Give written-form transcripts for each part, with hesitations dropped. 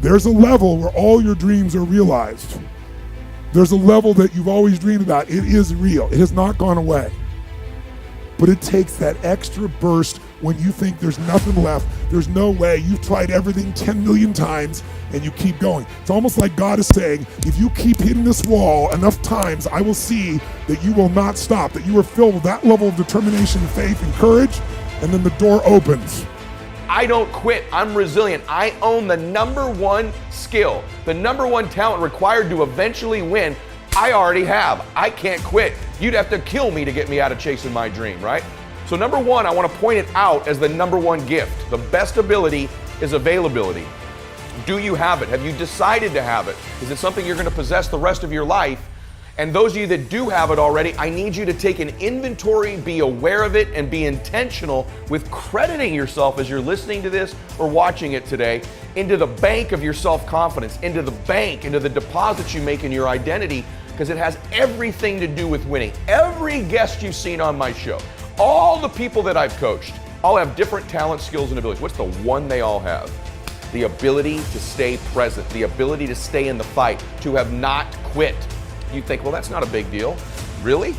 There's a level where all your dreams are realized. There's a level that you've always dreamed about. It is real. It has not gone away. But it takes that extra burst when you think there's nothing left, there's no way, you've tried everything 10 million times, and you keep going. It's almost like God is saying, if you keep hitting this wall enough times, I will see that you will not stop, that you are filled with that level of determination, faith, and courage, and then the door opens. I don't quit. I'm resilient. I own the number one skill, the number one talent required to eventually win. I already have. I can't quit. You'd have to kill me to get me out of chasing my dream, right? So number one, I want to point it out as the number one gift. The best ability is availability. Do you have it? Have you decided to have it? Is it something you're going to possess the rest of your life? And those of you that do have it already, I need you to take an inventory, be aware of it, and be intentional with crediting yourself as you're listening to this or watching it today into the bank of your self-confidence, into the bank, into the deposits you make in your identity, because it has everything to do with winning. Every guest you've seen on my show, all the people that I've coached, all have different talents, skills, and abilities. What's the one they all have? The ability to stay present, the ability to stay in the fight, to have not quit. You think, well, that's not a big deal. Really?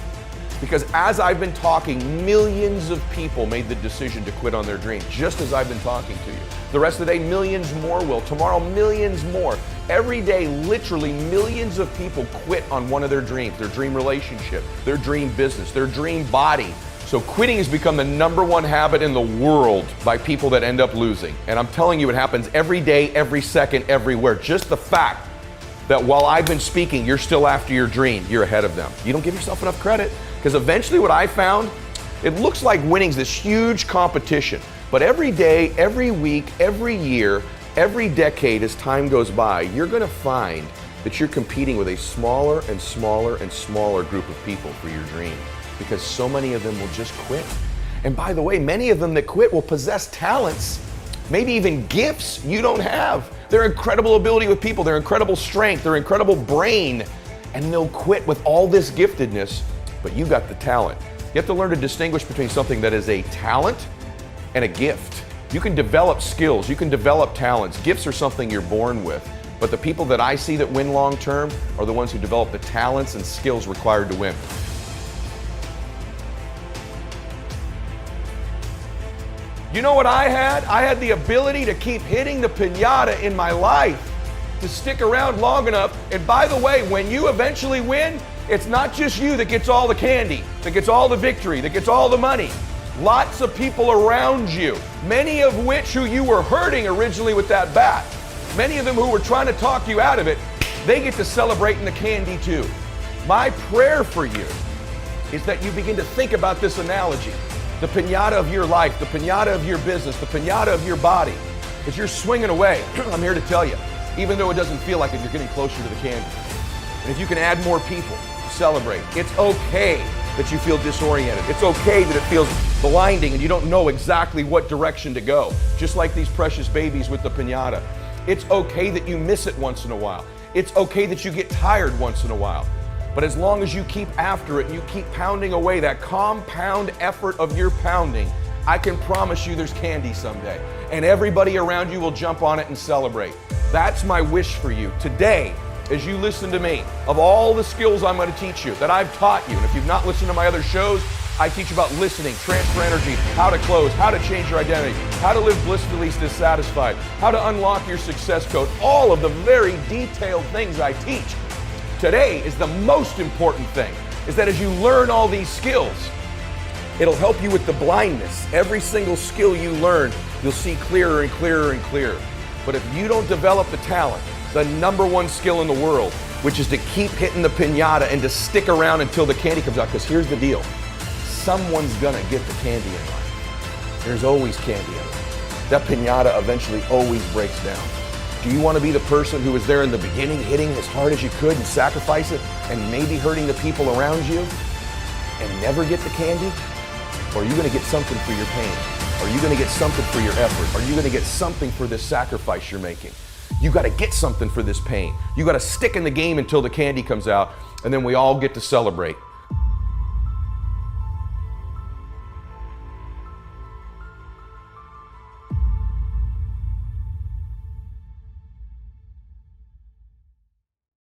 Because as I've been talking, millions of people made the decision to quit on their dream, just as I've been talking to you. The rest of the day, millions more will. Tomorrow, millions more. Every day, literally millions of people quit on one of their dreams, their dream relationship, their dream business, their dream body. So quitting has become the number one habit in the world by people that end up losing. And I'm telling you, it happens every day, every second, everywhere. Just the fact that while I've been speaking, you're still after your dream, you're ahead of them. You don't give yourself enough credit, because eventually what I found, it looks like winning's this huge competition, but every day, every week, every year, every decade as time goes by, you're gonna find that you're competing with a smaller and smaller and smaller group of people for your dream, because so many of them will just quit. And by the way, many of them that quit will possess talents, maybe even gifts you don't have. Their incredible ability with people, their incredible strength, their incredible brain, and they'll quit with all this giftedness, but you got the talent. You have to learn to distinguish between something that is a talent and a gift. You can develop skills, you can develop talents. Gifts are something you're born with, but the people that I see that win long term are the ones who develop the talents and skills required to win. You know what I had? I had the ability to keep hitting the piñata in my life, to stick around long enough. And by the way, when you eventually win, it's not just you that gets all the candy, that gets all the victory, that gets all the money. Lots of people around you, many of which who you were hurting originally with that bat, many of them who were trying to talk you out of it, they get to celebrate in the candy too. My prayer for you is that you begin to think about this analogy. The piñata of your life, the piñata of your business, the piñata of your body. As you're swinging away, I'm here to tell you, even though it doesn't feel like it, you're getting closer to the candy. And if you can add more people to celebrate, it's okay that you feel disoriented. It's okay that it feels blinding and you don't know exactly what direction to go, just like these precious babies with the piñata. It's okay that you miss it once in a while. It's okay that you get tired once in a while. But as long as you keep after it and you keep pounding away that compound effort of your pounding, I can promise you there's candy someday. And everybody around you will jump on it and celebrate. That's my wish for you today as you listen to me. Of all the skills I'm going to teach you that I've taught you, and if you've not listened to my other shows, I teach about listening, transfer energy, how to close, how to change your identity, how to live blissfully dissatisfied, how to unlock your success code, all of the very detailed things I teach. Today is the most important thing, is that as you learn all these skills, it'll help you with the blindness. Every single skill you learn, you'll see clearer and clearer and clearer. But if you don't develop the talent, the number one skill in the world, which is to keep hitting the piñata and to stick around until the candy comes out, because here's the deal. Someone's gonna get the candy in life. There's always candy in life. That piñata eventually always breaks down. Do you want to be the person who was there in the beginning, hitting as hard as you could and sacrifice it, and maybe hurting the people around you, and never get the candy? Or are you going to get something for your pain? Are you going to get something for your effort? Are you going to get something for this sacrifice you're making? You got to get something for this pain. You got to stick in the game until the candy comes out, and then we all get to celebrate.